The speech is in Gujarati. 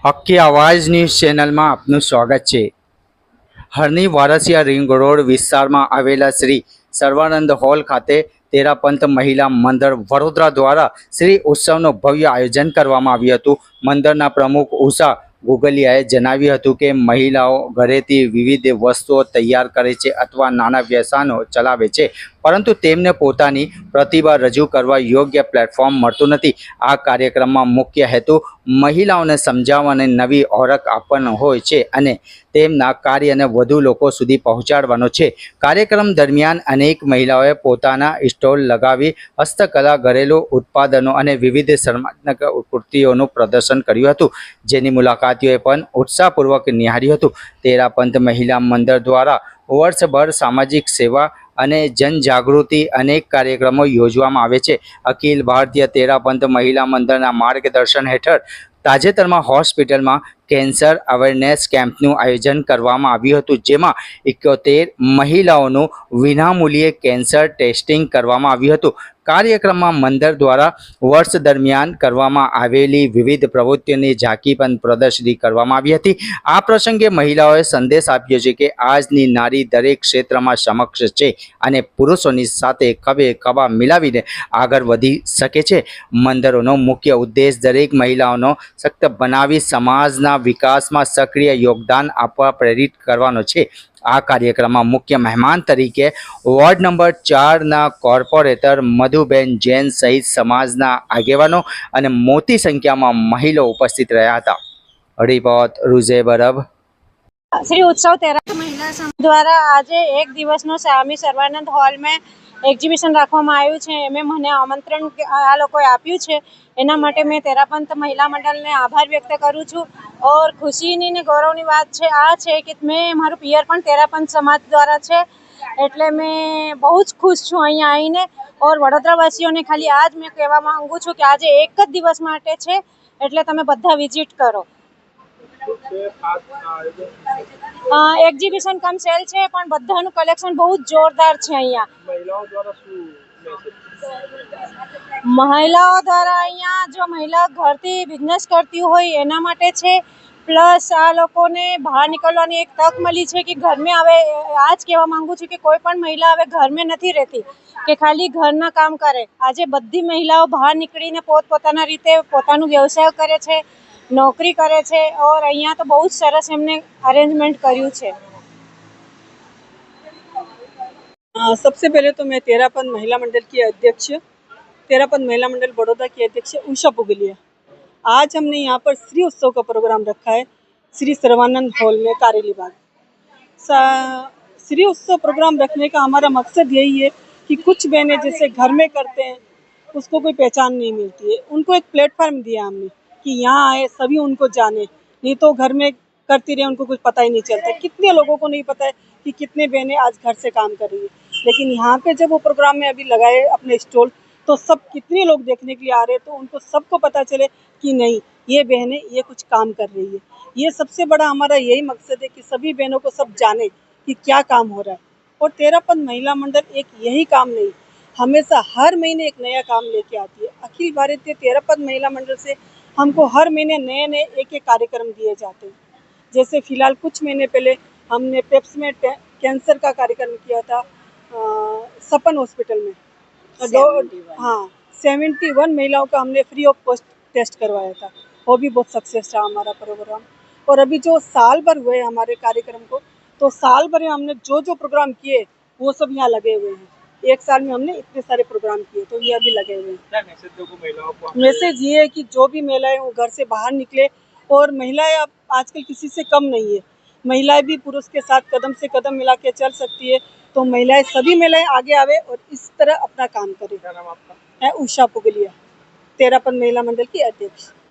હક્કી આવાજ ન્યૂઝ ચેનલમાં આપનું સ્વાગત છે। હરની વારસિયા રિંગ રોડ વિસ્તારમાં આવેલા શ્રી સર્વાનંદ હોલ ખાતે તેરાપંથ મહિલા મંડળ વડોદરા દ્વારા શ્રી ઉત્સવનું ભવ્ય આયોજન કરવામાં આવ્યું હતું। મંડળના પ્રમુખ ઉષા ગુગલિયાએ જણાવ્યું હતું કે મહિલાઓ ઘરેથી વિવિધ વસ્તુઓ તૈયાર કરે છે અથવા નાના વ્યવસાયો ચલાવે છે, પરંતુ તેમને પોતાની પ્રતિભા રજૂ કરવા યોગ્ય પ્લેટફોર્મ મળતું નથી। આ કાર્યક્રમમાં મુખ્ય હેતુ મહિલાઓને સમજાવવા અને નવી ઓળખ આપવાનો હોય છે અને તેમના કાર્યને વધુ લોકો સુધી પહોંચાડવાનો છે। કાર્યક્રમ દરમિયાન અનેક મહિલાઓએ પોતાના સ્ટોલ લગાવી હસ્તકલા, ઘરેલું ઉત્પાદનો અને વિવિધ સર્જનાત્મક કૃતિઓનું પ્રદર્શન કર્યું હતું, જેની મુલાકાતીઓએ પણ ઉત્સાહપૂર્વક નિહાળ્યું હતું। તેરાપંથ મહિલા મંડળ દ્વારા વર્ષભર સામાજિક સેવા અને જનજાગૃતિ અનેક કાર્યક્રમો યોજવામાં આવે છે। અખિલ ભારતીય તેરાપંથ મહિલા મંડળના માર્ગદર્શન હેઠળ તાજેતરમાં હોસ્પિટલમાં કેન્સર અવેરનેસ કેમ્પનું આયોજન કરવામાં આવ્યું હતું, જેમાં 71 મહિલાઓનું વિનામૂલ્યે કેન્સર ટેસ્ટિંગ કરવામાં આવ્યું હતું। કાર્યક્રમમાં મંડળ દ્વારા વર્ષ દરમિયાન કરવામાં આવેલી વિવિધ પ્રવૃત્તિઓની ઝાંખી પણ પ્રદર્શિત કરવામાં આવી હતી। આ પ્રસંગે મહિલાઓએ સંદેશ આપ્યો છે કે આજની નારી દરેક ક્ષેત્રમાં સમક્ષ છે અને પુરુષોની સાથે ખભે ખભા મિલાવીને આગળ વધી શકે છે। મંડળોનો મુખ્ય ઉદ્દેશ દરેક મહિલાઓનો સશક્ત બનાવી સમાજના વિકાસમાં સક્રિય યોગદાન આપવા પ્રેરિત કરવાનો છે। આ કાર્યક્રમમાં મુખ્ય મહેમાન તરીકે વોર્ડ નંબર 4ના કોર્પોરેટર મધુબેન જૈન સહિત સમાજના આગેવાનો અને મોટી સંખ્યામાં મહિલાઓ ઉપસ્થિત રહ્યા હતા। રિપોર્ટ રૂઝે બરબ। श्री उत्सव तेरा महिला संघ द्वारा आज एक दिवसનો સ્વામી સર્વાનંદ હોલમાં એક્ઝિબિશન રાખવામાં આવ્યું છે। એમે મને આમંત્રણ આ લોકોએ આપ્યું છે, એના માટે મેં તેરાપંથ મહિલા મંડળને આભાર વ્યક્ત કરું છું। ઓર ખુશીની ને ગૌરવની વાત છે આ છે કે મેં મારું પિયર પણ તેરાપંથ સમાજ દ્વારા છે, એટલે મેં બહુ જ ખુશ છું અહીંયા આવીને। ઓર વડોદરાવાસીઓને ખાલી આ જ મેં કહેવા માંગુ છું કે આજે એક જ દિવસ માટે છે, એટલે તમે બધા વિઝિટ કરો। એક્ઝિબિશન કમ સેલ છે, પણ બધાનું કલેક્શન બહુ જ જોરદાર છે। અહીંયા મહિલાઓ દ્વારા અહીંયા જો મહિલા ઘરથી બિઝનેસ કરતી હોય એના માટે છે, પ્લસ આ લોકોને બહાર નીકળવાની એક તક મળી છે કે ઘરમાં હવે આ જ કહેવા માંગુ છું કે કોઈ પણ મહિલા હવે ઘરમાં નથી રહેતી કે ખાલી ઘરના કામ કરે। આજે બધી મહિલાઓ બહાર નીકળીને પોતપોતાના રીતે પોતાનું વ્યવસાય કરે છે, नौकरी करे छे। और अहिया तो बहुत सरस एमने अरेंजमेंट कर्યું છે। सबसे पहले तो मैं तेरापंथ महिला मंडल की अध्यक्ष, तेरापंथ महिला मंडल बड़ौदा की अध्यक्ष उषा पुगलिया। आज हमने यहाँ पर श्री उत्सव का प्रोग्राम रखा है श्री सर्वानंद हॉल में कारेली बाग। श्री उत्सव प्रोग्राम रखने का हमारा मकसद यही है कि कुछ बहनें जैसे घर में करते हैं उसको कोई पहचान नहीं मिलती है, उनको एक प्लेटफॉर्म दिया हमने कि यहाँ आए सभी उनको जाने, नहीं तो घर में करती रहे उनको कुछ पता ही नहीं चलता। कितने लोगों को नहीं पता है कि कितने बहनें आज घर से काम कर रही है, लेकिन यहाँ पे जब वो प्रोग्राम में अभी लगाए अपने स्टॉल तो सब कितने लोग देखने के लिए आ रहे हैं, तो उनको सबको पता चले कि नहीं ये बहनें ये कुछ काम कर रही है। ये सबसे बड़ा हमारा यही मकसद है कि सभी बहनों को सब जाने कि क्या काम हो रहा है। और तेरापंथ महिला मंडल एक यही काम नहीं, हमेशा हर महीने एक नया काम लेके आती है। अखिल भारतीय तेरापंथ महिला मंडल से हमको हर महीने नए नए एक एक कार्यक्रम दिए जाते हैं। जैसे फिलहाल कुछ महीने पहले हमने पेप्स में कैंसर का कार्यक्रम किया था सपन हॉस्पिटल में। 71 महिलाओं का हमने फ्री ऑफ कॉस्ट टेस्ट करवाया था, वो भी बहुत सक्सेस रहा हमारा प्रोग्राम। और अभी जो साल भर हुए हमारे कार्यक्रम को, तो साल भर में हमने जो जो प्रोग्राम किए वो सब यहाँ लगे हुए हैं। एक साल में हमने इतने सारे प्रोग्राम किए, तो ये अभी लगे हुए हैं। क्या मैसेज दोगे महिलाओं को? मैसेज ये है कि जो भी महिलाएं वो घर से बाहर निकले, और महिलाएं अब आजकल किसी से कम नहीं है, महिलाएं भी पुरुष के साथ कदम से कदम मिला के चल सकती है। तो महिलाएं सभी महिलाएं आगे आवे और इस तरह अपना काम करें। क्या नाम आपका? मैं उषा पुगलिया, तेरापंथ महिला मंडल की अध्यक्ष।